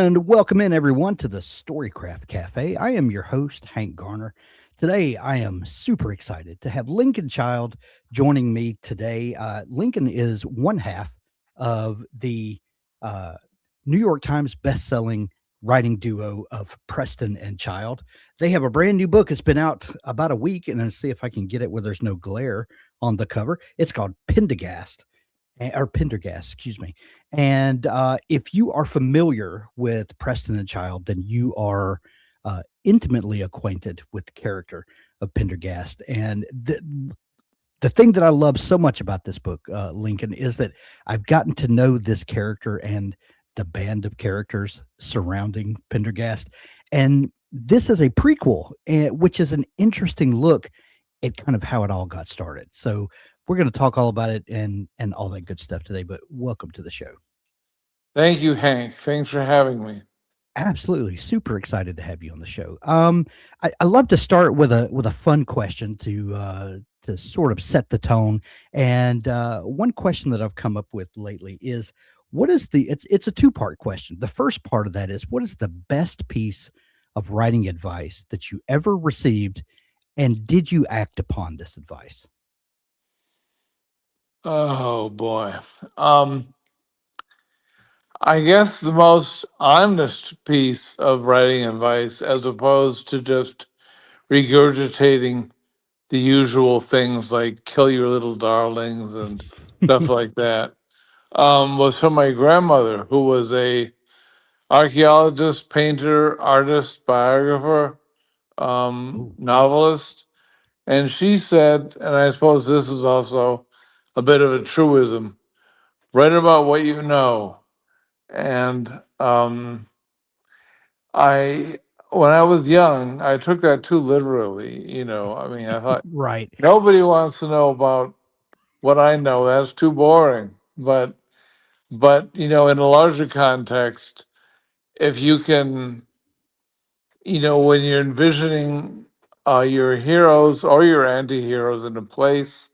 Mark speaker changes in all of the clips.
Speaker 1: And welcome in, everyone, to the Storycraft Cafe. I am your host, Hank Garner. Today, I am super excited to have Lincoln Child joining me today. Lincoln is one half of the uh, New York Times best-selling writing duo of Preston and Child. They have a brand new book. It's been out about a week, and let's see if I can get it where there's no glare on the cover. It's called Pendergast or Pendergast, excuse me. And if you are familiar with Preston and Child, then you are intimately acquainted with the character of Pendergast. And the thing that I love so much about this book, Lincoln, is that I've gotten to know this character and the band of characters surrounding Pendergast. And this is a prequel, which is an interesting look at kind of how it all got started. So we're going to talk all about it and all that good stuff today. But welcome to the show.
Speaker 2: Thank you, Hank. Thanks for having me.
Speaker 1: Absolutely, super excited to have you on the show. I love to start with a fun question to sort of set the tone. And one question that I've come up with lately is, what is it's a two-part question. The first part of that is, what is the best piece of writing advice that you ever received, and did you act upon this advice?
Speaker 2: Oh boy. Um, I guess the most honest piece of writing advice, as opposed to just regurgitating the usual things like kill your little darlings and stuff like that, was from my grandmother, who was a archaeologist, painter, artist, biographer,
Speaker 1: Ooh,
Speaker 2: novelist. And she said, and I suppose this is also a bit of a truism, write about what you know. And I, when I was young, I took that too literally. I mean, I thought
Speaker 1: right.
Speaker 2: nobody wants to know about what I know. That's too boring. But in a larger context, if you can, when you're envisioning your heroes or your anti-heroes in a place,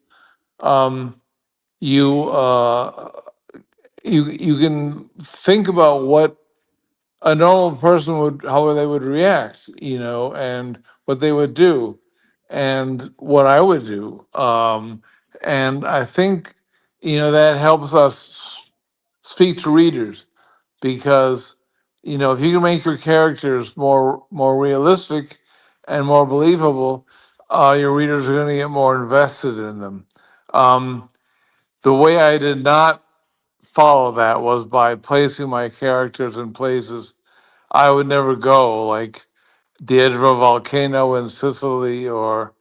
Speaker 2: um, you you can think about what a normal person would, how they would react, and what they would do, and what I would do. And I think that helps us speak to readers, because if you can make your characters more realistic and more believable, your readers are going to get more invested in them. Um, the way I did not follow that was by placing my characters in places I would never go, like the edge of a volcano in Sicily, or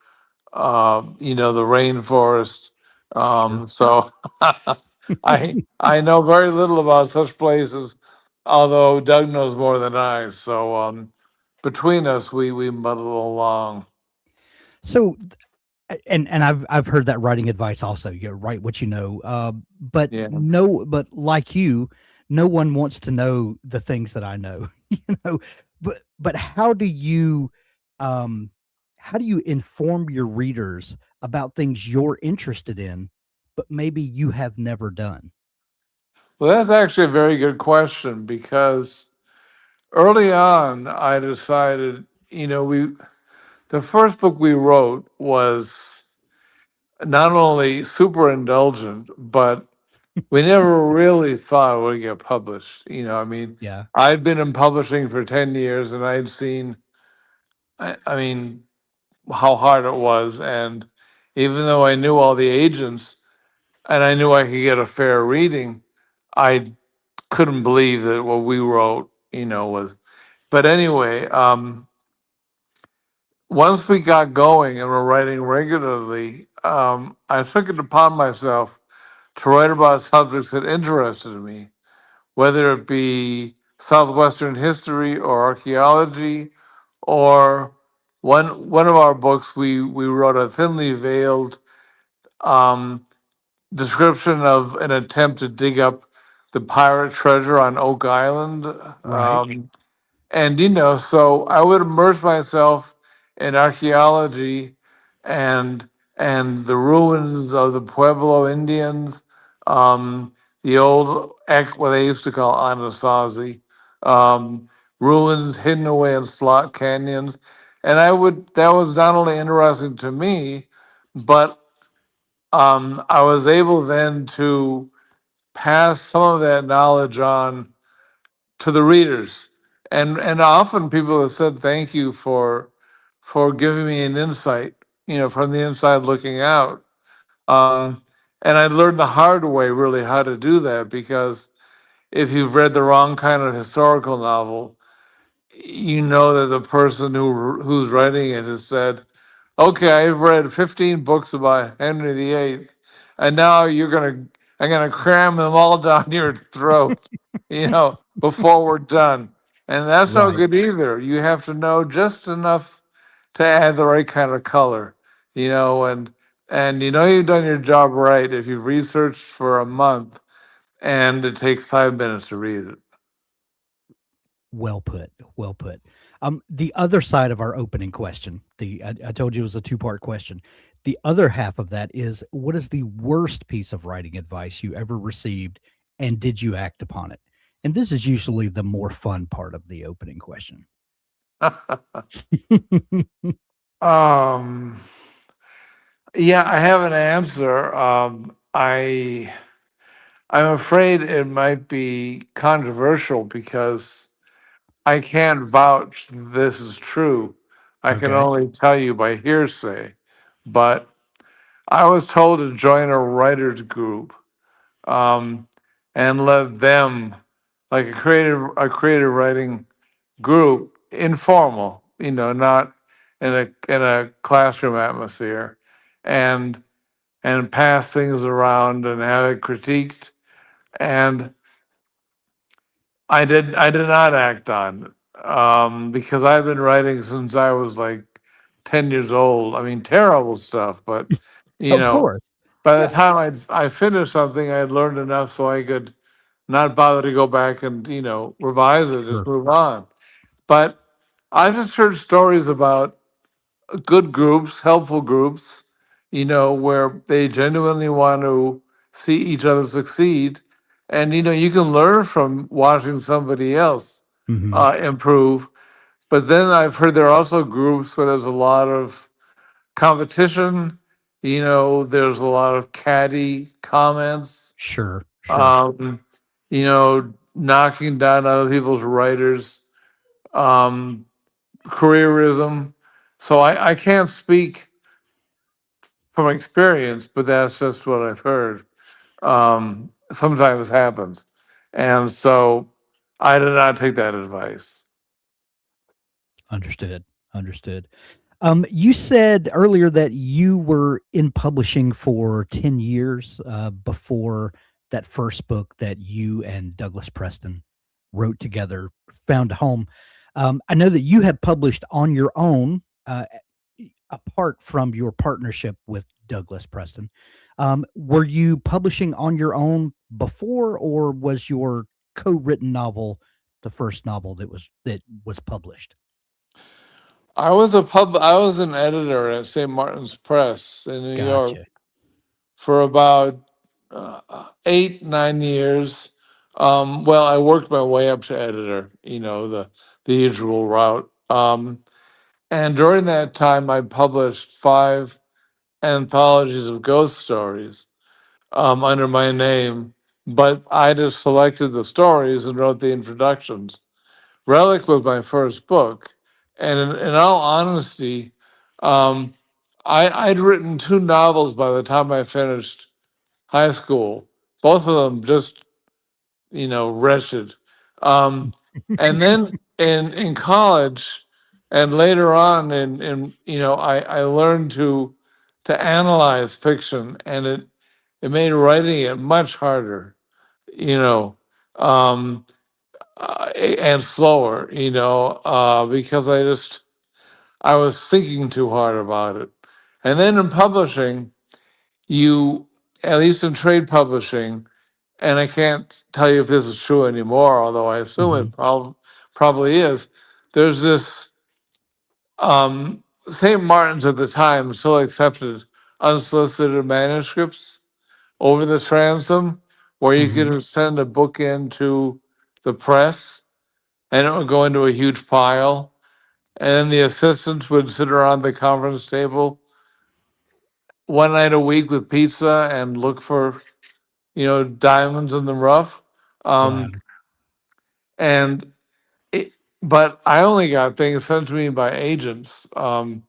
Speaker 2: the rainforest.
Speaker 1: Sure.
Speaker 2: So I know very little about such places, although Doug knows more than I. So between us, we muddle along.
Speaker 1: So and I've heard that writing advice also. You write what you know. But
Speaker 2: Yeah.
Speaker 1: no, but like you, no one wants to know the things that I know. you know, but um how do you inform your readers about things you're interested in, but maybe you have never done?
Speaker 2: Well, that's actually a very good question, because early on I decided, the first book we wrote was not only super indulgent, but we never really thought it would get published. I mean,
Speaker 1: Yeah.
Speaker 2: I'd been in publishing for 10 years, and I'd seen, I mean, how hard it was. And even though I knew all the agents and I knew I could get a fair reading, I couldn't believe that what we wrote, was. But anyway, once we got going and were writing regularly, I took it upon myself to write about subjects that interested me, whether it be Southwestern history or archaeology, or one of our books, we wrote a thinly veiled um, description of an attempt to dig up the pirate treasure on Oak Island.
Speaker 1: Right.
Speaker 2: And so I would immerse myself in archaeology and the ruins of the Pueblo Indians, the old what they used to call Anasazi, um, ruins hidden away in slot canyons. And that was not only interesting to me, but I was able then to pass some of that knowledge on to the readers. And often people have said thank you for giving me an insight, from the inside looking out. Um, and I learned the hard way really how to do that, because if you've read the wrong kind of historical novel, you know that the person who's writing it has said, "Okay, I've read 15 books about Henry VIII, and now I'm gonna cram them all down your throat, before we're done." And that's no
Speaker 1: Right.
Speaker 2: good either. You have to know just enough to add the right kind of color, and you've done your job right if you've researched for a month and it takes 5 minutes to read it.
Speaker 1: Well put. Well put. The other side of our opening question, I told you it was a two-part question. The other half of that is, what is the worst piece of writing advice you ever received, and did you act upon it? And this is usually the more fun part of the opening question.
Speaker 2: um, yeah, I have an answer. I'm afraid it might be controversial because I can't vouch this is true. I can
Speaker 1: Okay.
Speaker 2: only tell you by hearsay. But I was told to join a writers group, um, and let them, like a creative writing group, informal, not in a classroom atmosphere, and pass things around and have it critiqued. And I did not act on it, because I've been writing since I was like 10 years old. I mean, terrible stuff, but you
Speaker 1: Of
Speaker 2: know,
Speaker 1: course.
Speaker 2: by the
Speaker 1: Yeah.
Speaker 2: time I finished something, I had learned enough so I could not bother to go back and revise it, just
Speaker 1: Sure.
Speaker 2: move on. But I just heard stories about good groups, helpful groups, where they genuinely want to see each other succeed. And, you can learn from watching somebody else
Speaker 1: Hmm.
Speaker 2: improve. But then I've heard there are also groups where there's a lot of competition, there's a lot of catty comments,
Speaker 1: Sure. Sure.
Speaker 2: um, knocking down other people's writers, um, careerism. So I can't speak from experience, but that's just what I've heard. Sometimes happens, and so I did not take that advice.
Speaker 1: Understood. Understood. You said earlier that you were in publishing for 10 years before that first book that you and Douglas Preston wrote together found a home. I know that you have published on your own, apart from your partnership with Douglas Preston. Were you publishing on your own before, or was your co-written novel the first novel that was published?
Speaker 2: I was an editor at St. Martin's Press in New York
Speaker 1: Gotcha.
Speaker 2: for about 8, 9 years. Well, I worked my way up to editor, the usual route. And during that time, I published 5 anthologies of ghost stories, under my name, but I just selected the stories and wrote the introductions. Relic was my first book, and in all honesty, um, I'd written 2 novels by the time I finished high school. Both of them just wretched. Um, and then in college, and later on, I learned to analyze fiction, and it made writing it much harder. You know. Um, and slower, because I was thinking too hard about it. And then in publishing, you, at least in trade publishing, and I can't tell you if this is true anymore, although I assume
Speaker 1: Mhm.
Speaker 2: it probably is. There's this, St. Martin's at the time still accepted unsolicited manuscripts over the transom, where you
Speaker 1: Mhm.
Speaker 2: could send a book into the press, and it would go into a huge pile. And then the assistants would sit around the conference table one night a week with pizza and look for, diamonds in the rough.
Speaker 1: Wow.
Speaker 2: Um, and it, but I only got things sent to me by agents. And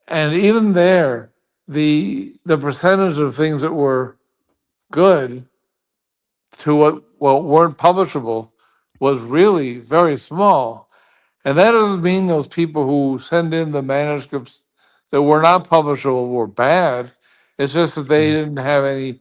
Speaker 2: even there, the percentage of things that were good to what weren't publishable was really very small. And that doesn't mean those people who send in the manuscripts that were not publishable were bad. It's just that they
Speaker 1: Mm.
Speaker 2: didn't have any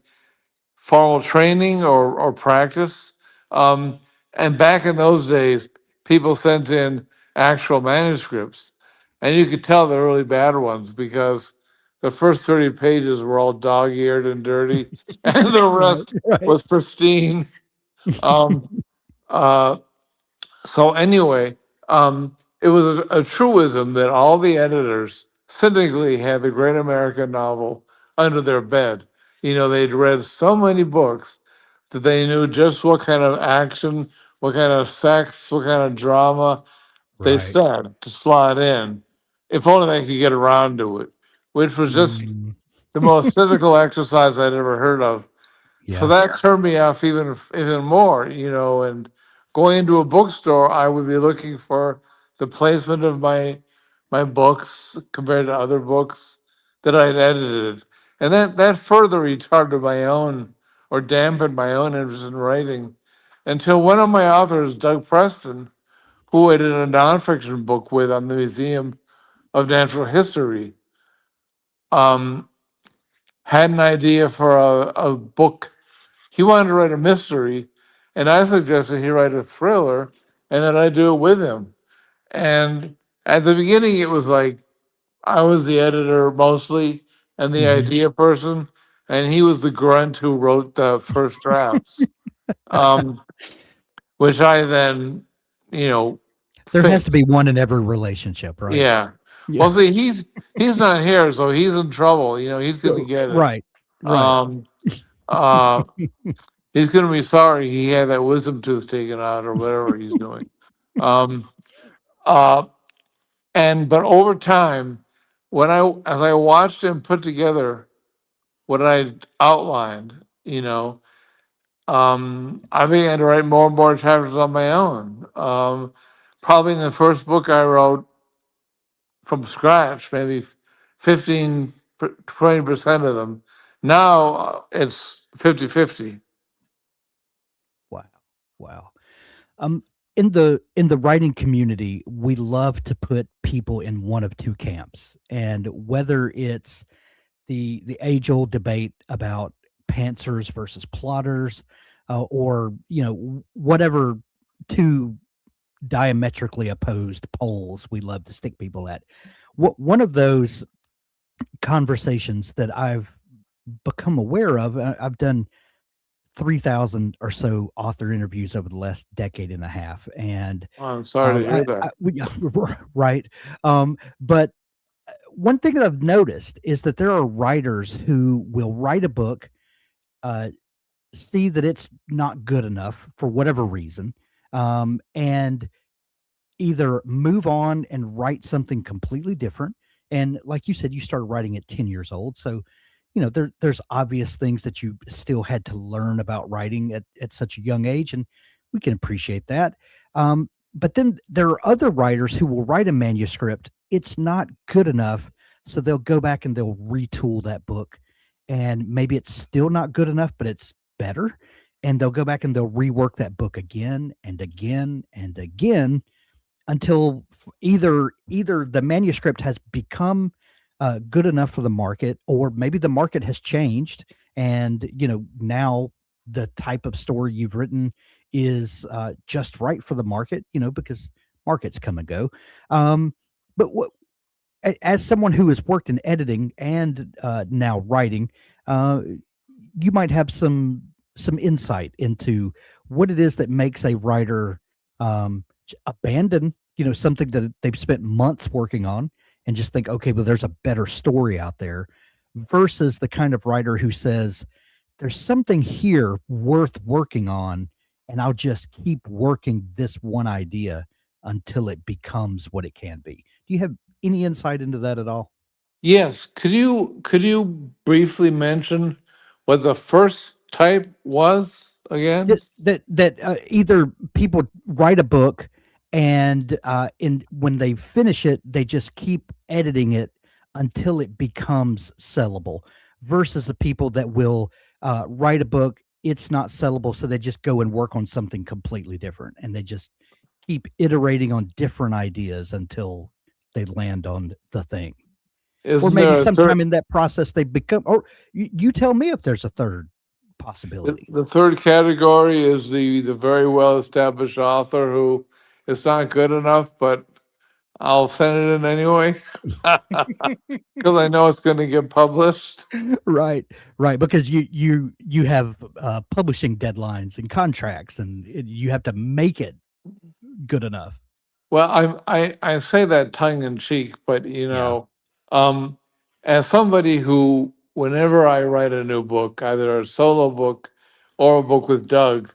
Speaker 2: formal training or practice. And back in those days, people sent in actual manuscripts, and you could tell the really bad ones because the first 30 pages were all dog eared and dirty, and the
Speaker 1: Right.
Speaker 2: rest
Speaker 1: Right.
Speaker 2: was pristine. Um, uh, so anyway, it was a truism that all the editors cynically had the great American novel under their bed. They'd read so many books that they knew just what kind of action, what kind of sex, what kind of drama they
Speaker 1: Right.
Speaker 2: said to slot in, if only they could get around to it, which was just
Speaker 1: Mm.
Speaker 2: the most cynical exercise I'd ever heard of. So
Speaker 1: Yeah.
Speaker 2: that turned me off even more, and going into a bookstore, I would be looking for the placement of my books compared to other books that I'd edited. And that further retarded my own or dampened my own interest in writing until one of my authors, Doug Preston, who I did a nonfiction book with on the Museum of Natural History, um, had an idea for a book. He wanted to write a mystery, and I suggested he write a thriller, and that I do it with him. And at the beginning, it was like I was the editor mostly and the
Speaker 1: Hmm.
Speaker 2: idea person, and he was the grunt who wrote the first drafts, um, which I then, you know,
Speaker 1: There has to be
Speaker 2: fixed.
Speaker 1: one in every relationship, right?
Speaker 2: Yeah.
Speaker 1: Yeah.
Speaker 2: Well, see, he's not here, so he's in trouble. He's going to get it.
Speaker 1: Right. Right.
Speaker 2: Um, uh, he's going to be sorry he had that wisdom tooth taken out or whatever he's doing. Um, uh, but over time, as I watched him put together what I outlined, I began to write more and more chapters on my own. Probably in the first book I wrote from scratch, maybe 15, 20% of them. Now it's 50-50.
Speaker 1: Wow. Wow. Um, in the writing community, we love to put people in one of two camps, and whether it's the age old debate about pantsers versus plotters, or whatever two diametrically opposed poles we love to stick people at. One of those conversations that I've become aware of, I've done 3,000 or so author interviews over the last decade and a half. And
Speaker 2: I'm sorry to hear that.
Speaker 1: right. But one thing that I've noticed is that there are writers who will write a book, uh, see that it's not good enough for whatever reason, and either move on and write something completely different. And like you said, you started writing at 10 years old. So, there's obvious things that you still had to learn about writing at such a young age. And we can appreciate that. But then there are other writers who will write a manuscript. It's not good enough. So they'll go back and they'll retool that book. And maybe it's still not good enough, but it's better. And they'll go back and they'll rework that book again and again and again until either the manuscript has become good enough for the market, or maybe the market has changed, and now the type of story you've written is just right for the market, because markets come and go. But as someone who has worked in editing and now writing, uh, you might have some insight into what it is that makes a writer abandon something that they've spent months working on and just think, okay, well, there's a better story out there, versus the kind of writer who says there's something here worth working on, and I'll just keep working this one idea until it becomes what it can be. Do you have any insight into that at all?
Speaker 2: Yes. Could you briefly mention what the first type was again?
Speaker 1: Either people write a book and in when they finish it, they just keep editing it until it becomes sellable, versus the people that will write a book, it's not sellable, so they just go and work on something completely different, and they just keep iterating on different ideas until they land on the thing. Or
Speaker 2: Isn't
Speaker 1: maybe
Speaker 2: there a
Speaker 1: sometime
Speaker 2: third?
Speaker 1: in that process they become, or you tell me if there's a third
Speaker 2: The,
Speaker 1: possibility.
Speaker 2: the third category is the very well established author who is not good enough, but I'll send it in anyway because I know it's going to get published.
Speaker 1: Right, right, because you have publishing deadlines and contracts, and you have to make it good enough.
Speaker 2: Well, I say that tongue in cheek, but
Speaker 1: Yeah.
Speaker 2: um, as somebody who, whenever I write a new book, either a solo book or a book with Doug,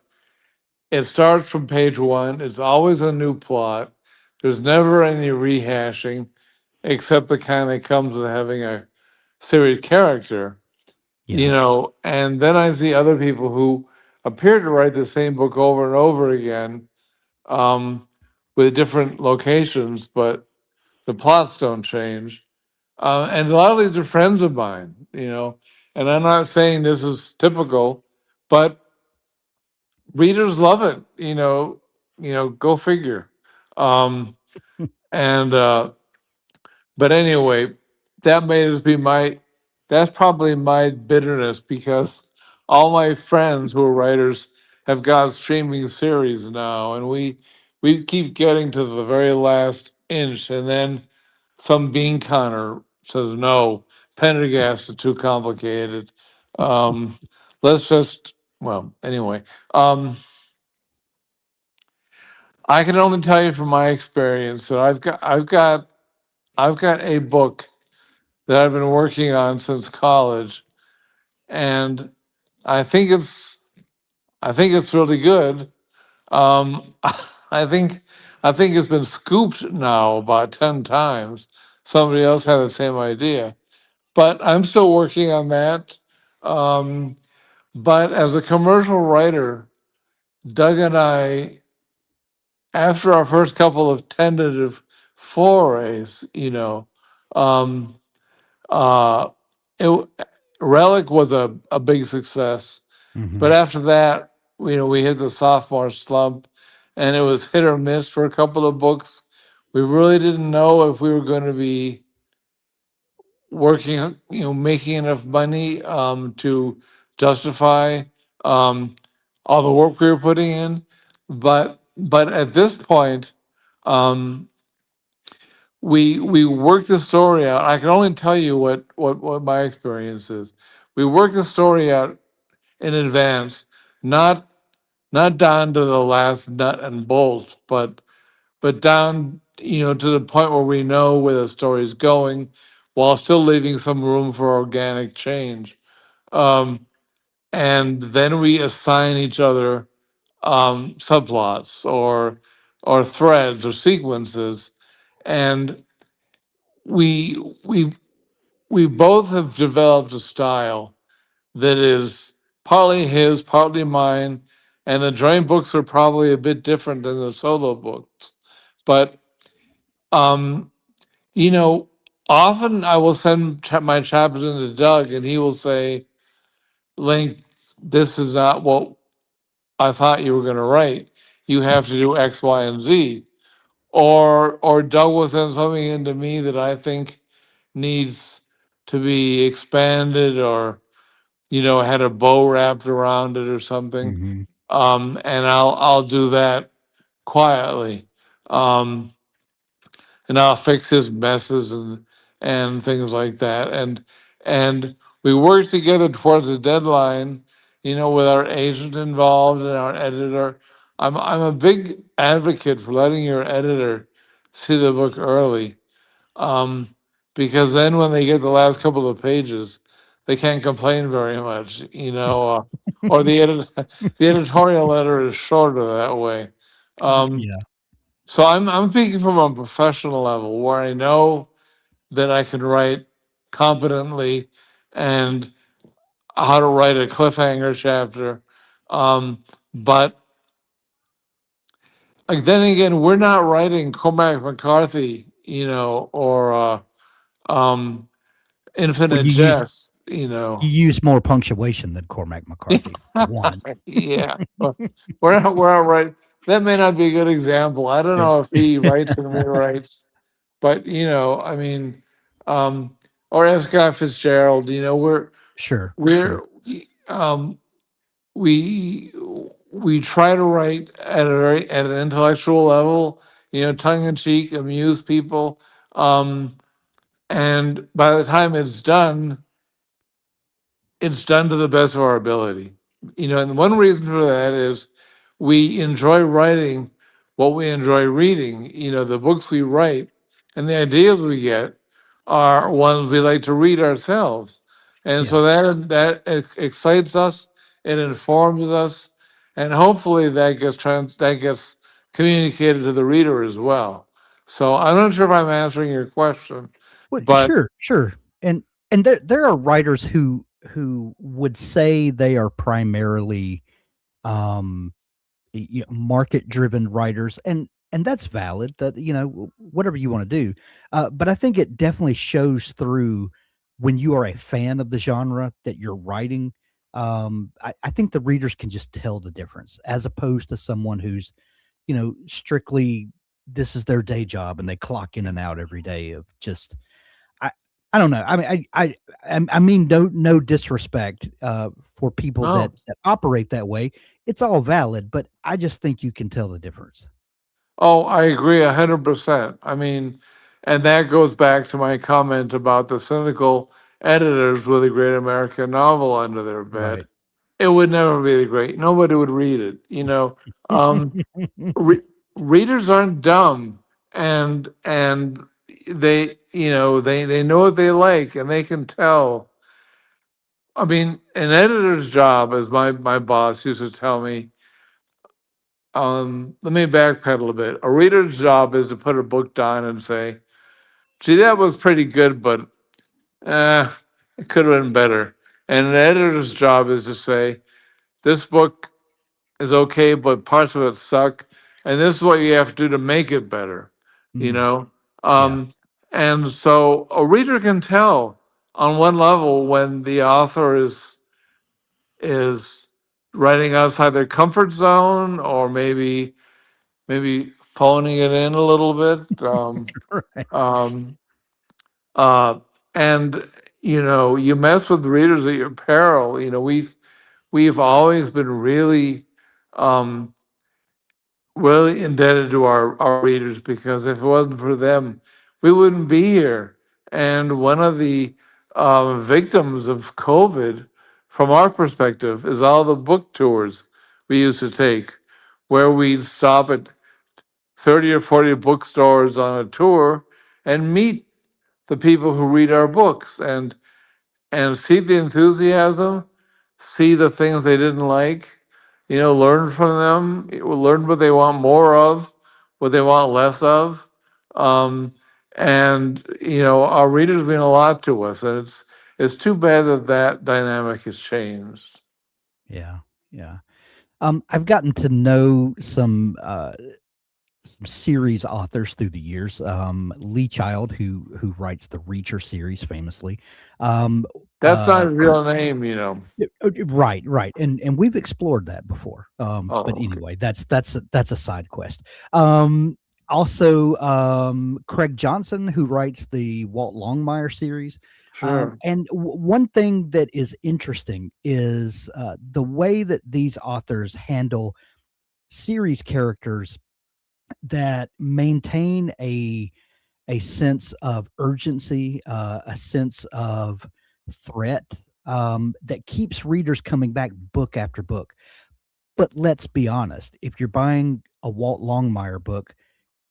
Speaker 2: it starts from page one. It's always a new plot. There's never any rehashing, except the kind that comes with having a series character,
Speaker 1: Yeah.
Speaker 2: And then I see other people who appear to write the same book over and over again, um, with different locations, but the plots don't change. And a lot of these are friends of mine. And I'm not saying this is typical, but readers love it. Go figure. Um, and But anyway, that may just be my that's probably my bitterness because all my friends who are writers have got streaming series now, and we keep getting to the very last inch, and then some bean conner says no, Pendergast is too complicated. Um, let's just well anyway. I can only tell you from my experience that I've got a book that I've been working on since college, and I think it's I think it's really good. I think I think it's been scooped now about 10 times. Somebody else had the same idea, but I'm still working on that. Um, but as a commercial writer, Doug and I, after our first couple of tentative forays, um, Uh, it, Relic was a big success,
Speaker 1: Hmm.
Speaker 2: but after that, we hit the sophomore slump, and it was hit or miss for a couple of books. We really didn't know if we were going to be working, making enough money to justify um, all the work we were putting in. But at this point, um, we worked the story out. I can only tell you what my experience is. We worked the story out in advance, not not down to the last nut and bolt, but down to the point where we know where the story is going, while still leaving some room for organic change. Um, and then we assign each other subplots or threads or sequences, and we we we both have developed a style that is partly his, partly mine, and the joint books are probably a bit different than the solo books. But um, you know, often I will send my chapters into Doug, and he will say, "Link, this is not what I thought you were going to write. You have to do X, Y, and Z." Or Doug will send something into me that I think needs to be expanded, or had a bow wrapped around it or something.
Speaker 1: Hmm.
Speaker 2: And I'll do that quietly. Um, and I'll fix his messes and things like that. And we work together towards a deadline, with our agent involved and our editor. I'm a big advocate for letting your editor see the book early, um, because then when they get the last couple of pages, they can't complain very much, or the editorial letter is shorter that way. Um,
Speaker 1: Yeah.
Speaker 2: So I'm speaking from a professional level where I know that I can write competently and how to write a cliffhanger chapter. But like then again, we're not writing Cormac McCarthy, or um,
Speaker 1: Well,
Speaker 2: Infinite Jest, you
Speaker 1: you
Speaker 2: know.
Speaker 1: use more punctuation than Cormac McCarthy, for one.
Speaker 2: Yeah, but we're not right. That may not be a good example. I don't
Speaker 1: Yeah.
Speaker 2: know if he writes and rewrites, but I mean, um, or F. Scott Fitzgerald.
Speaker 1: Sure,
Speaker 2: We're
Speaker 1: sure.
Speaker 2: um, we we try to write at an intellectual level, tongue in cheek, amuse people, and by the time it's done to the best of our ability. And one reason for that is we enjoy writing what we enjoy reading. The books we write and the ideas we get are ones we like to read ourselves. And
Speaker 1: Yeah.
Speaker 2: so that excites us, it informs us, and hopefully that gets communicated to the reader as well. So I'm not sure if I'm answering your question,
Speaker 1: Well,
Speaker 2: but
Speaker 1: sure, sure. And there are writers who would say they are primarily um market driven writers, and that's valid, that whatever you want to do, but I think it definitely shows through when you are a fan of the genre that you're writing. I think the readers can just tell the difference, as opposed to someone who's strictly, this is their day job and they clock in and out every day of just, I I don't know. I mean, I mean, no disrespect for people
Speaker 2: no.
Speaker 1: that operate that way. It's all valid, but I just think you can tell the difference.
Speaker 2: Oh, I agree 100%. I mean, and that goes back to my comment about the cynical editors with a great American novel under their bed.
Speaker 1: Right.
Speaker 2: It would never be the great. Nobody would read it. Um, re- readers aren't dumb, and they know what they like, and they can tell. I mean, an editor's job, as my boss used to tell me. Let me backpedal a bit. A reader's job is to put a book down and say, "Gee, that was pretty good, but eh, it could have been better." And an editor's job is to say, "This book is okay, but parts of it suck, and this is what you have to do to make it better." You
Speaker 1: Mm,
Speaker 2: know,
Speaker 1: yeah.
Speaker 2: um, and so a reader can tell on one level when the author is writing outside their comfort zone, or maybe phoning it in a little bit.
Speaker 1: Right.
Speaker 2: Um, uh, and you mess with readers at your peril. We've always been um, really indebted to our readers, because if it wasn't for them, we wouldn't be here. And one of the victims of COVID, from our perspective, is all the book tours we used to take, where we'd stop at 30 or 40 bookstores on a tour and meet the people who read our books, and see the enthusiasm, see the things they didn't like, learn from them, learn what they want more of, what they want less of. Um, and our readers mean a lot to us, and it's too bad that dynamic has changed.
Speaker 1: Yeah. Yeah. I've gotten to know some series authors through the years. Lee Child, who writes the Reacher series famously. Um,
Speaker 2: That's not his real name.
Speaker 1: Right, right, and we've explored that before. But
Speaker 2: Oh, okay.
Speaker 1: anyway, that's a side quest. Um, Also, Craig Johnson, who writes the Walt Longmire series.
Speaker 2: Sure.
Speaker 1: And one thing that is interesting is the way that these authors handle series characters that maintain a sense of urgency, a sense of threat, that keeps readers coming back book after book. But let's be honest, if you're buying a Walt Longmire book,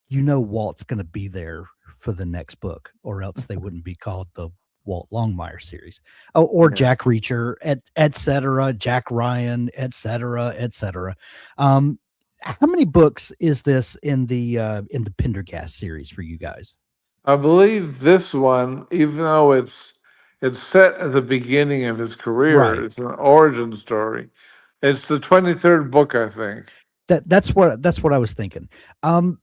Speaker 1: you know Walt's going to be there for the next book, or else they wouldn't be called the Walt Longmire series. Oh, or
Speaker 2: Yeah.
Speaker 1: Jack Reacher, et cetera, Jack Ryan, et cetera, et cetera. Um, How many books is this in the Pendergast series for you guys?
Speaker 2: I believe this one, even though it's set at the beginning of his career,
Speaker 1: Right.
Speaker 2: it's an origin story. It's the 23rd book, I think.
Speaker 1: That's what I was thinking. Um,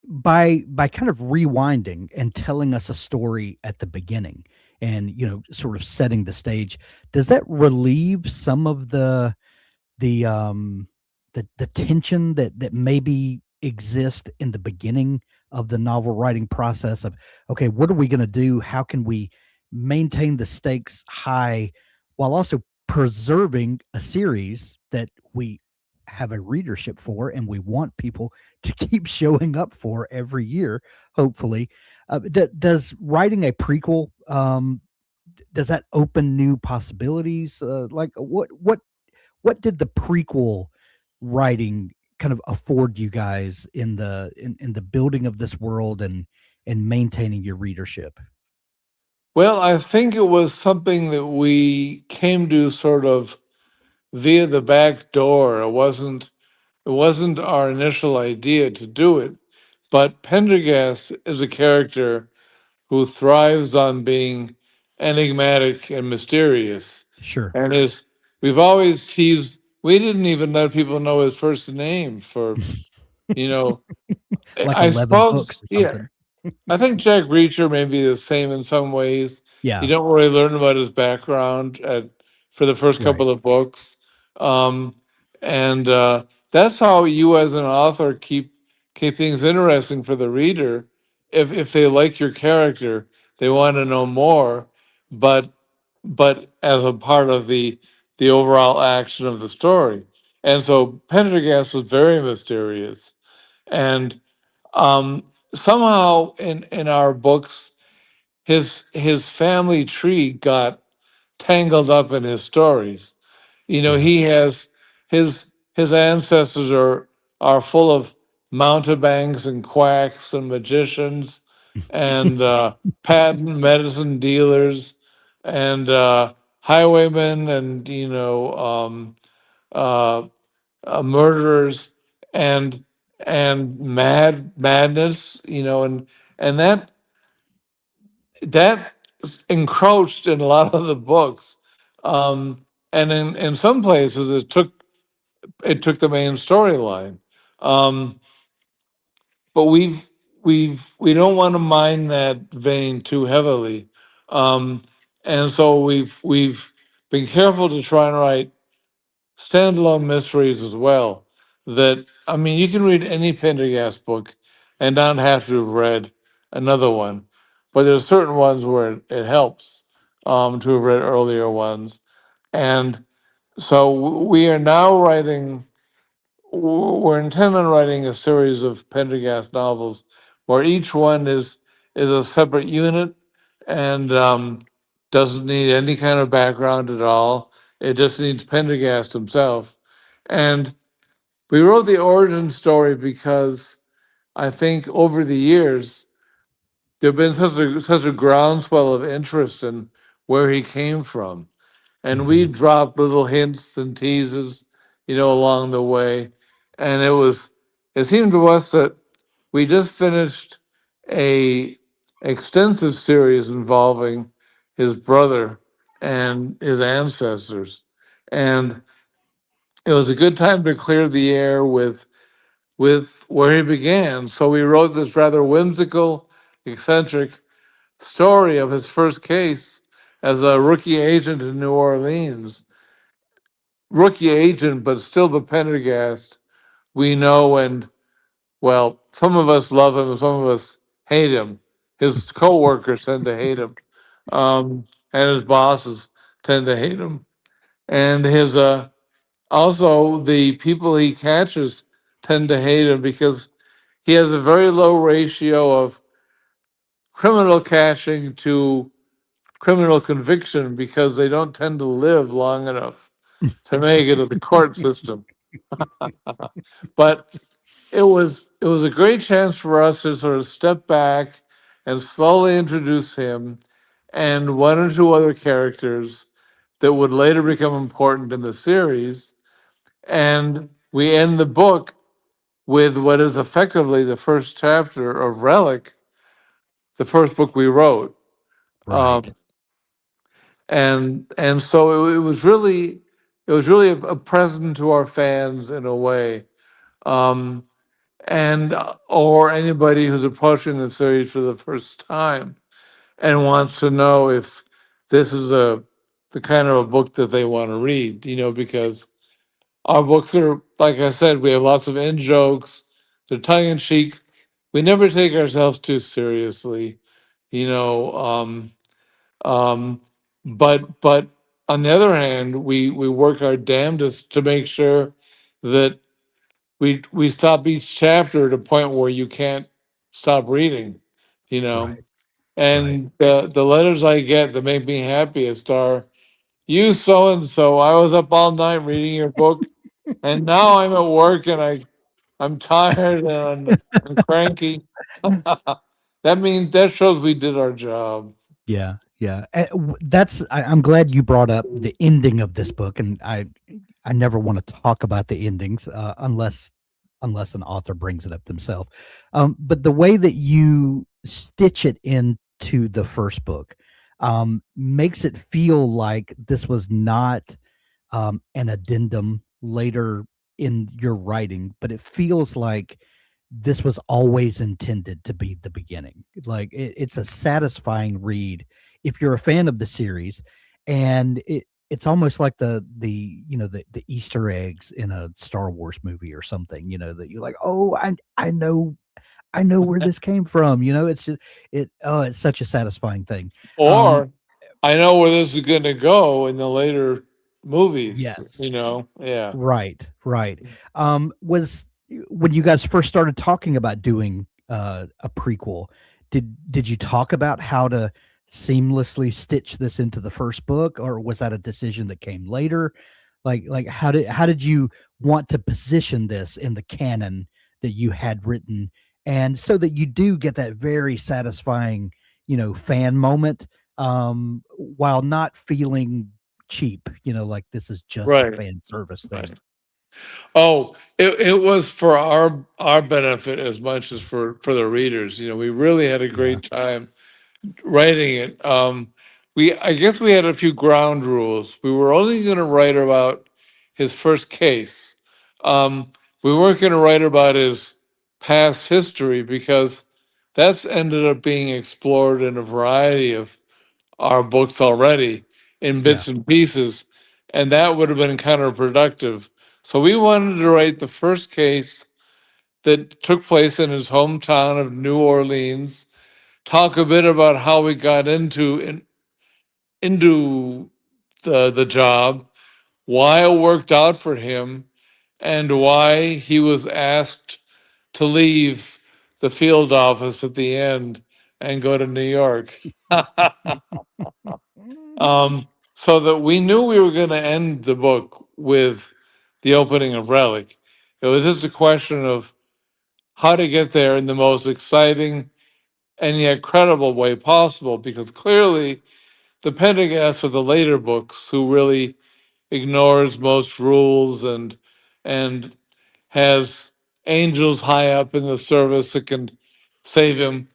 Speaker 1: by kind of rewinding and telling us a story at the beginning, and sort of setting the stage, does that relieve some of the the tension that maybe exist in the beginning of the novel writing process of, okay, what are we going to do, how can we maintain the stakes high while also preserving a series that we have a readership for and we want people to keep showing up for every year, hopefully. Does writing a prequel, does that open new possibilities? Like what did the prequel writing kind of afford you guys in in the building of this world and maintaining your readership?
Speaker 2: Well, I think it was something that we came to sort of via the back door. It wasn't our initial idea to do it, but Pendergast is a character who thrives on being enigmatic and mysterious.
Speaker 1: Sure.
Speaker 2: And is we've always teased we didn't even let people know his first name for, you know,
Speaker 1: Like
Speaker 2: I
Speaker 1: 11 books
Speaker 2: suppose,
Speaker 1: or
Speaker 2: yeah.
Speaker 1: something.
Speaker 2: I think Jack Reacher may be the same in some ways. You
Speaker 1: Yeah,
Speaker 2: don't really learn about his background for the first
Speaker 1: right.
Speaker 2: couple of books, um, and that's how you, as an author, keep things interesting for the reader. If they like your character, they want to know more, but as a part of the overall action of the story. And so Pendergast was very mysterious, and um, somehow in our books, his family tree got tangled up in his stories.
Speaker 1: Yeah.
Speaker 2: He has his his ancestors are full of mountebanks and quacks and magicians and patent medicine dealers and highwaymen and uh, murderers and madness, and that encroached in a lot of the books, and in some places it took the main storyline, um, but we don't want to mine that vein too heavily, um, and so we've been careful to try and write standalone mysteries as well. That, I mean, you can read any Pendergast book and not have to have read another one, but there's certain ones where it helps to have read earlier ones. And so we are now writing. We're intent on writing a series of Pendergast novels where each one is a separate unit and doesn't need any kind of background at all. It just needs Pendergast himself. And we wrote the origin story because I think over the years there've been such a groundswell of interest in where he came from, and we
Speaker 1: Mhm.
Speaker 2: dropped little hints and teases, along the way, and it seemed to us that we just finished a extensive series involving his brother and his ancestors, and it was a good time to clear the air with where he began. So we wrote this rather whimsical, eccentric story of his first case as a rookie agent in New Orleans. Rookie agent, but still the Pendergast we know, and well, some of us love him, some of us hate him. His co-workers tend to hate him, and his bosses tend to hate him. And his also the people he catches tend to hate him because he has a very low ratio of criminal catching to criminal conviction because they don't tend to live long enough to make it to the court system. But it was a great chance for us to sort of step back and slowly introduce him and one or two other characters that would later become important in the series. And we end the book with what is effectively the first chapter of Relic, the first book we wrote.
Speaker 1: Right.
Speaker 2: Um, and so it was really a present to our fans in a way. Um, and or anybody who's approaching the series for the first time and wants to know if this is a the kind of a book that they want to read, because our books are, like I said, we have lots of in jokes, they're tongue in cheek. We never take ourselves too seriously, you know. Um, but on the other hand, we work our damnedest to make sure that we stop each chapter at a point where you can't stop reading, you know.
Speaker 1: Right. Right.
Speaker 2: And the letters I get that make me happiest are, "You so and so, I was up all night reading your book, and now I'm at work and I'm tired and I'm cranky." That means that shows we did our job.
Speaker 1: Yeah, yeah. I'm glad you brought up the ending of this book, and I never want to talk about the endings unless an author brings it up themselves. But the way that you stitch it into the first book makes it feel like this was not an addendum later in your writing, but it feels like this was always intended to be the beginning. Like it's a satisfying read if you're a fan of the series, and it's almost like the Easter eggs in a Star Wars movie or something. That you're like, oh, I know where this came from. It's just, it's such a satisfying thing. Um,
Speaker 2: Or I know where this is going to go in the later movies,
Speaker 1: yes,
Speaker 2: Yeah.
Speaker 1: right, right. Was when you guys first started talking about doing a prequel, did you talk about how to seamlessly stitch this into the first book, or was that a decision that came later? Like how did you want to position this in the canon that you had written, and so that you do get that very satisfying, fan moment, while not feeling cheap, like this is just a
Speaker 2: Right.
Speaker 1: fan service
Speaker 2: Right.
Speaker 1: thing.
Speaker 2: Oh, it was for our benefit as much as for the readers. We really had a
Speaker 1: Yeah.
Speaker 2: great time writing it. I guess we had a few ground rules. We were only going to write about his first case. We weren't going to write about his past history because that's ended up being explored in a variety of our books already in
Speaker 1: Yeah.
Speaker 2: bits and pieces, and that would have been counterproductive. So we wanted to write the first case that took place in his hometown of New Orleans, talk a bit about how we got into the job, why it worked out for him, and why he was asked to leave the field office at the end and go to New York. So that we knew we were going to end the book with the opening of Relic. It was just a question of how to get there in the most exciting and yet credible way possible, because clearly the Pendergast of the later books, who really ignores most rules and has angels high up in the service that can save him,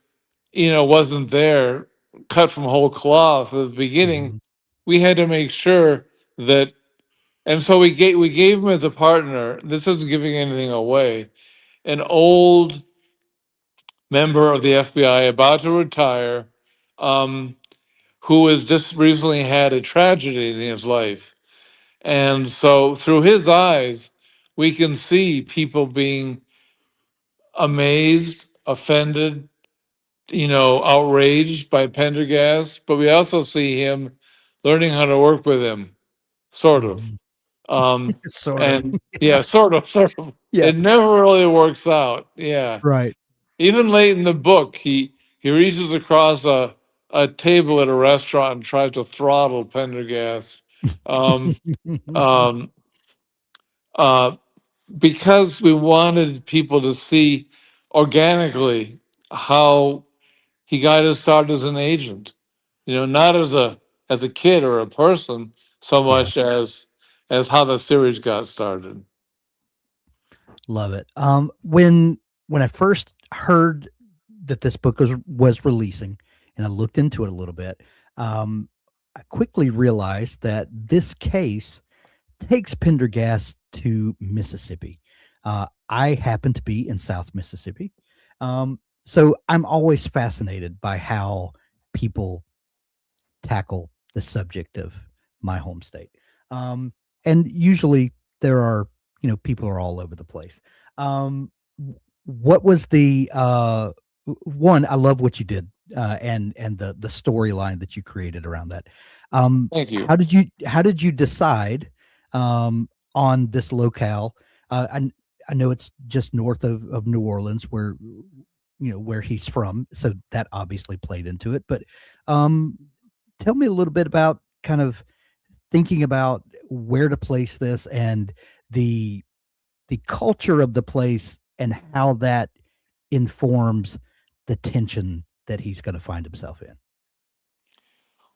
Speaker 2: wasn't there, cut from whole cloth at the beginning.
Speaker 1: Mhm.
Speaker 2: We had to make sure that, and so we gave him as a partner. This isn't giving anything away. An old member of the FBI about to retire, um, who has just recently had a tragedy in his life. And so through his eyes, we can see people being amazed, offended, outraged by Pendergast, but we also see him learning how to work with him, sort of.
Speaker 1: Mhm.
Speaker 2: Um,
Speaker 1: Sort of.
Speaker 2: and yeah, sort of.
Speaker 1: Yeah.
Speaker 2: It never really works out. Yeah.
Speaker 1: Right.
Speaker 2: Even late in the book, he reaches across a table at a restaurant and tries to throttle Pendergast. Um, um, uh, because we wanted people to see organically how he got his start as an agent. Not as a kid or a person so
Speaker 1: Yeah.
Speaker 2: much as how the series got started.
Speaker 1: Love it. When I first heard that this book was releasing, and I looked into it a little bit, I quickly realized that this case takes Pendergast to Mississippi. I happen to be in South Mississippi, so I'm always fascinated by how people tackle the subject of my home state. Um, and usually there are, people are all over the place. What was the one? I love what you did, and the storyline that you created around that.
Speaker 2: Thank you.
Speaker 1: How did you decide on this locale? I know it's just north of New Orleans, where he's from, so that obviously played into it. But um, tell me a little bit about kind of thinking about where to place this and the the culture of the place and how that informs the tension that he's going to find himself in.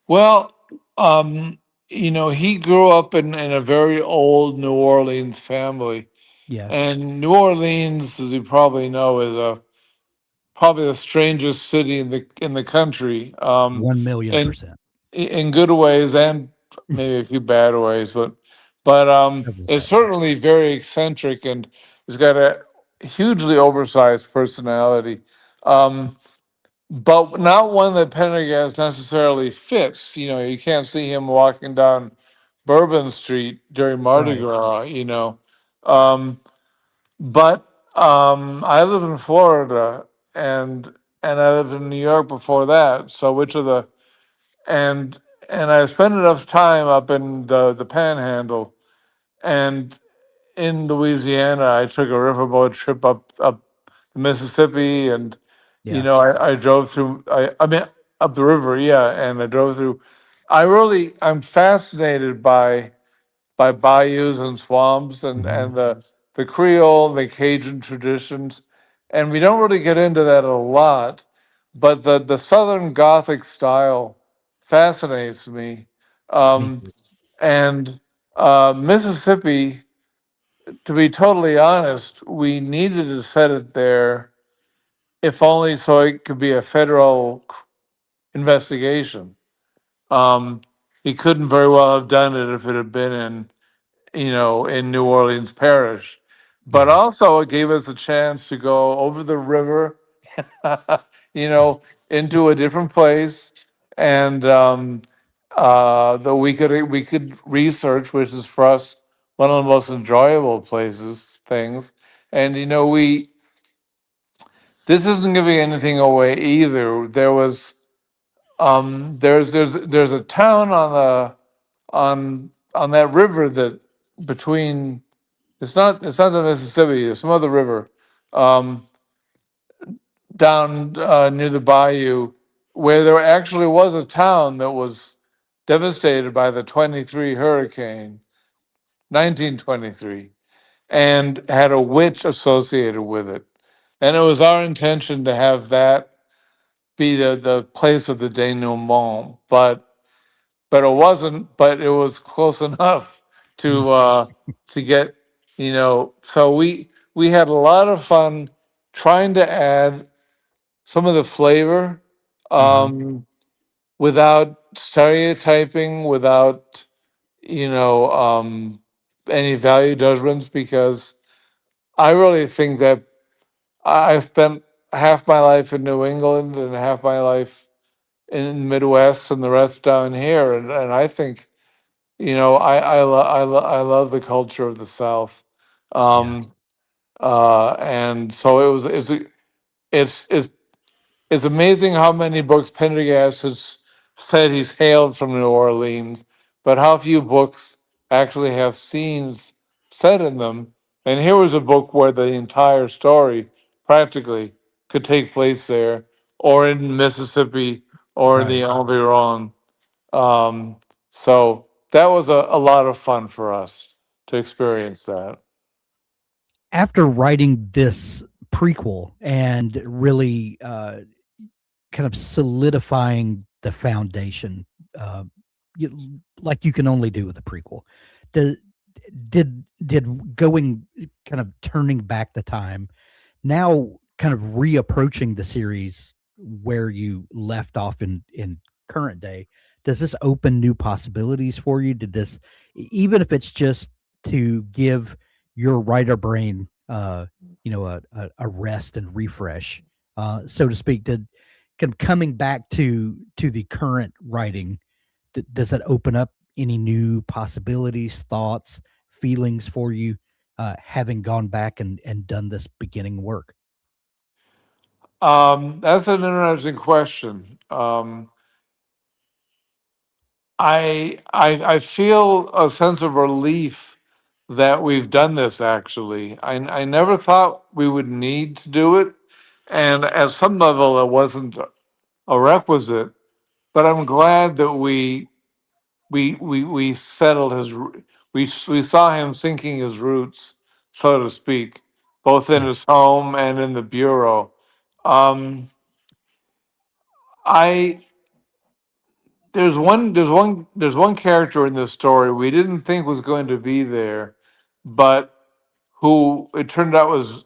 Speaker 2: Well, um, he grew up in a very old New Orleans family.
Speaker 1: Yeah,
Speaker 2: And New Orleans, as you probably know, is probably the strangest city in the country.
Speaker 1: 1,000,000%.
Speaker 2: And in good ways and maybe a few bad ways, but
Speaker 1: Several
Speaker 2: it's
Speaker 1: bad ways.
Speaker 2: certainly very eccentric and he's got a hugely oversized personality. Um, but not one that Pendergast necessarily fits. You can't see him walking down Bourbon Street during Mardi
Speaker 1: Right.
Speaker 2: Gras. Um, but I live in Florida and I lived in New York before that. So which of the and and I spent enough time up in the Panhandle and in Louisiana. I took a riverboat trip up the Mississippi, and
Speaker 1: Yeah.
Speaker 2: I drove through. I mean up the river, yeah, and I drove through. I'm fascinated by bayous and swamps and
Speaker 1: Hmm.
Speaker 2: the Creole and the Cajun traditions. And we don't really get into that a lot, but the Southern Gothic style fascinates me.
Speaker 1: Me
Speaker 2: Um,
Speaker 1: too.
Speaker 2: and Mississippi, to be totally honest, we needed to set it there, if only so it could be a federal investigation. Um, he couldn't very well have done it if it had been in New Orleans Parish. But
Speaker 1: Right.
Speaker 2: also, it gave us a chance to go over the river, you know, into a different place, and that we could research, which is for us one of the most enjoyable places things. And we this isn't giving anything away either. There's a town on that river that between it's not the Mississippi. It's some other river, um, down near the bayou, where there actually was a town that was devastated by the 23 hurricane, 1923, and had a witch associated with it. And it was our intention to have that be the place of the denouement, but it wasn't. But it was close enough to get So we had a lot of fun trying to add some of the flavor,
Speaker 1: Hmm.
Speaker 2: um, without stereotyping, without you know um, any value judgments, because I really think that I spent half my life in New England and half my life in the Midwest and the rest down here, and I think I love the culture of the South,
Speaker 1: Yeah.
Speaker 2: um, and so it's it's amazing how many books Pendergast has said he's hailed from New Orleans, but how few books actually have scenes set in them. And here was a book where the entire story practically could take place there, or in Mississippi, or in the
Speaker 1: Right.
Speaker 2: Environ. Um, so that was a lot of fun for us to experience that.
Speaker 1: After writing this prequel and really kind of solidifying the foundation, uh, like you can only do with a prequel. Does did going kind of turning back the time now kind of reapproaching the series where you left off in current day, does this open new possibilities for you? Did this, even if it's just to give your writer brain a rest and refresh, so to speak, did can coming back to the current writing, does that open up any new possibilities, thoughts, feelings for you, having gone back and done this beginning work?
Speaker 2: That's an interesting question. I feel a sense of relief that we've done this. Actually, I never thought we would need to do it, and at some level, it wasn't a requisite. But I'm glad that we settled we saw him sinking his roots, so to speak, both in
Speaker 1: Yeah.
Speaker 2: his home and in the bureau. Um, I there's one character in this story we didn't think was going to be there, but who it turned out was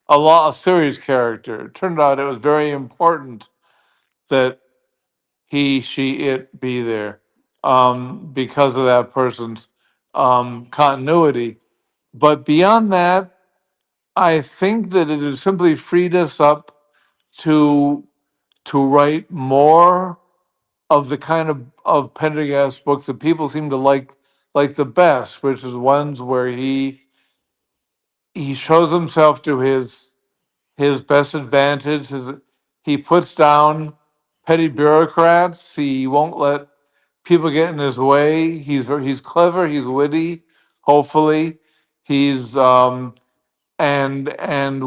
Speaker 2: a serious character. It turned out it was very important that he, she, it be there, because of that person's continuity. But beyond that, I think that it has simply freed us up to write more of the kind of Pendergast books that people seem to like the best, which is ones where he shows himself to his best advantage. He puts down petty bureaucrats. He won't let people get in his way. He's clever. He's witty. Hopefully, he's and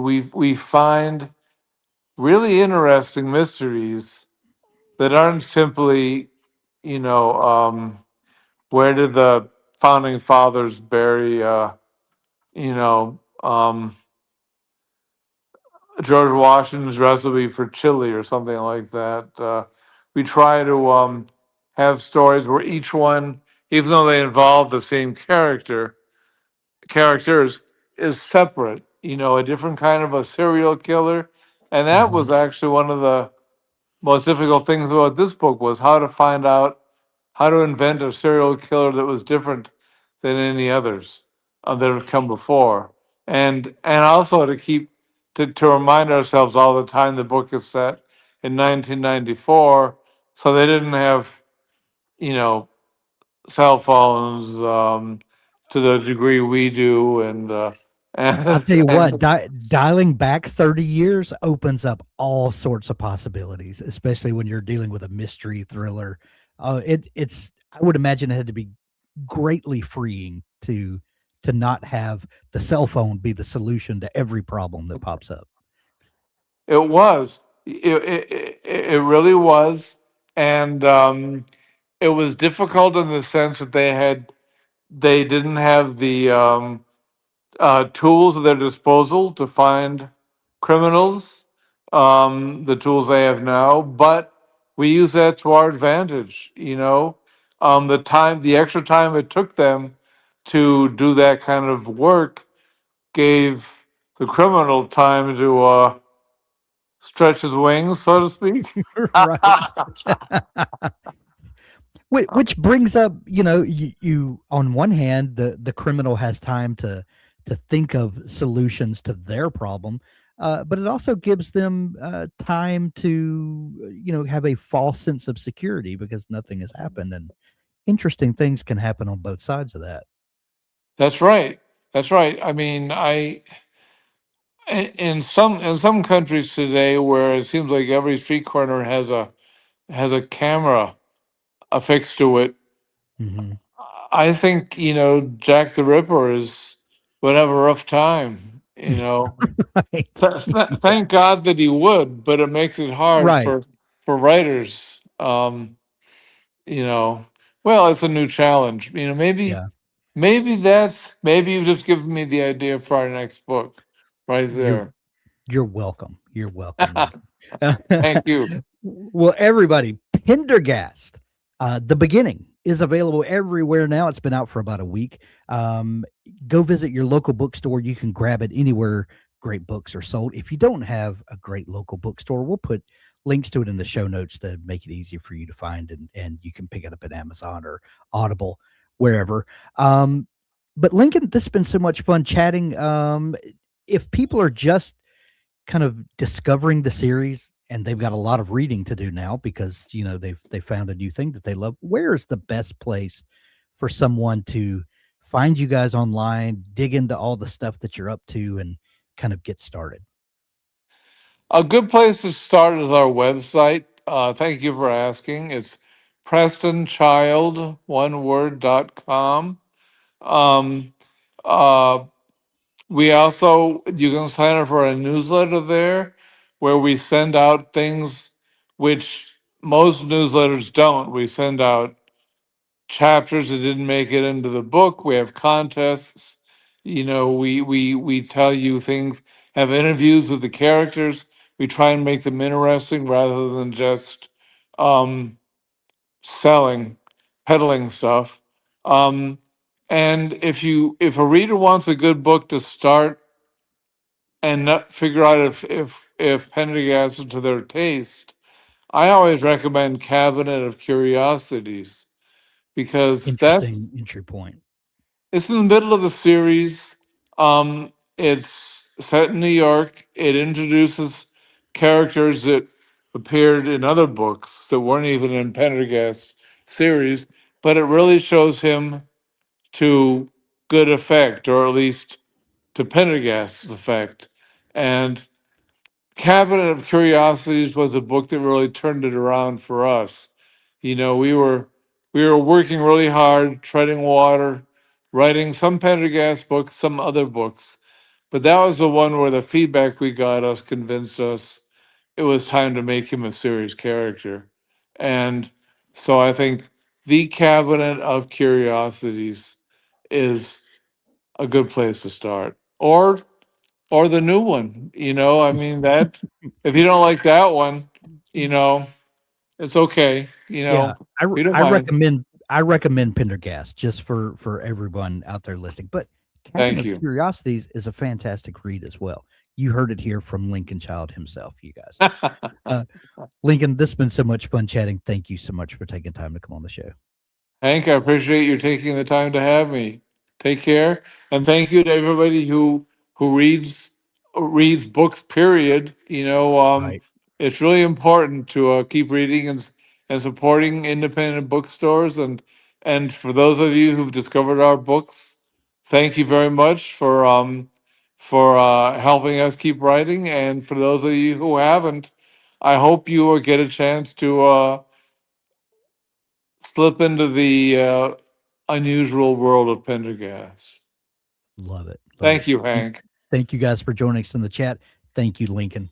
Speaker 2: we find really interesting mysteries that aren't simply, you know, where did the founding fathers bury, you know, George Washington's recipe for chili or something like that. We try to have stories where each one, even though they involve the same characters, is separate. You know, a different kind of a serial killer, and that
Speaker 1: Mhm.
Speaker 2: was actually one of the most difficult things about this book was how to find out how to invent a serial killer that was different than any others that have come before, and also to keep to remind ourselves all the time the book is set in 1994, so they didn't have, you know, cell phones to the degree we do,
Speaker 1: I'll
Speaker 2: and
Speaker 1: tell you what,
Speaker 2: and
Speaker 1: dialing back 30 years opens up all sorts of possibilities, especially when you're dealing with a mystery thriller. It's I would imagine it had to be greatly freeing to not have the cell phone be the solution to every problem that pops up.
Speaker 2: it was it really was, and it was difficult in the sense that they didn't have the tools at their disposal to find criminals, the tools they have now, but we use that to our advantage. You know, the extra time it took them to do that kind of work gave the criminal time to stretch his wings, so to speak.
Speaker 1: Right. Which brings up, you on one hand, the criminal has time to think of solutions to their problem, but it also gives them time to, have a false sense of security because nothing has happened, and interesting things can happen on both sides of that.
Speaker 2: That's right. That's right. I mean, in some countries today, where it seems like every street corner has a camera affixed to it,
Speaker 1: Hmm.
Speaker 2: I think, Jack the Ripper is would have a rough time.
Speaker 1: Right. Yeah.
Speaker 2: Thank God that he would, but it makes it hard
Speaker 1: Right.
Speaker 2: for writers. You know, well, it's a new challenge.
Speaker 1: Yeah.
Speaker 2: Maybe you've just given me the idea for our next book, right
Speaker 1: You're
Speaker 2: there.
Speaker 1: you're welcome. You're welcome, man.
Speaker 2: Thank you.
Speaker 1: Well, everybody, Pendergast, the beginning. is available everywhere now. It's been out for about a week. Um, Go visit your local bookstore. You can grab it anywhere great books are sold. If you don't have a great local bookstore, we'll put links to it in the show notes to make it easier for you to find, and you can pick it up at Amazon or Audible, wherever. Um, but Lincoln, this has been so much fun chatting. If people are just kind of discovering the series and they've got a lot of reading to do now because they've found a new thing that they love, where is the best place for someone to find you guys online, dig into all the stuff that you're up to, and kind of get started?
Speaker 2: A good place to start is our website. Thank you for asking. It's PrestonChild, one word.com. Um, uh, we also, you can sign up for a newsletter there where we send out things which most newsletters don't. We send out chapters that didn't make it into the book. We have contests. We tell you things, have interviews with the characters. We try and make them interesting rather than just um, selling, peddling stuff. Um, and if a reader wants a good book to start and not figure out if Pendergast is to their taste, I always recommend Cabinet of Curiosities because
Speaker 1: Interesting entry point.
Speaker 2: it's in the middle of the series. It's set in New York. It introduces characters that appeared in other books that weren't even in Pendergast series, but it really shows him to good effect, or at least to Pendergast's effect. And Cabinet of Curiosities was a book that really turned it around for us. We were working really hard, treading water, writing some Pendergast books, some other books, but that was the one where the feedback we got us convinced us it was time to make him a serious character. And so I think the Cabinet of Curiosities is a good place to start. Or the new one, I mean that if you don't like that one, you know, it's okay,
Speaker 1: Yeah,
Speaker 2: we don't
Speaker 1: I
Speaker 2: mind.
Speaker 1: recommend Pendergast just for everyone out there listening. But Cabin
Speaker 2: Thank
Speaker 1: of
Speaker 2: you.
Speaker 1: Curiosities is a fantastic read as well. You heard it here from Lincoln Child himself, you guys. Uh, Lincoln, this has been so much fun chatting. Thank you so much for taking time to come on the show.
Speaker 2: Hank, I appreciate you taking the time to have me. Take care, and thank you to everybody who reads books. Period.
Speaker 1: Right.
Speaker 2: It's really important to keep reading and supporting independent bookstores. And for those of you who've discovered our books, thank you very much for helping us keep writing. And for those of you who haven't, I hope you will get a chance to slip into the unusual world of Pendergast.
Speaker 1: Love it. Love it.
Speaker 2: Thank you,
Speaker 1: Thank,
Speaker 2: Hank.
Speaker 1: thank you guys for joining us in the chat. Thank you, Lincoln.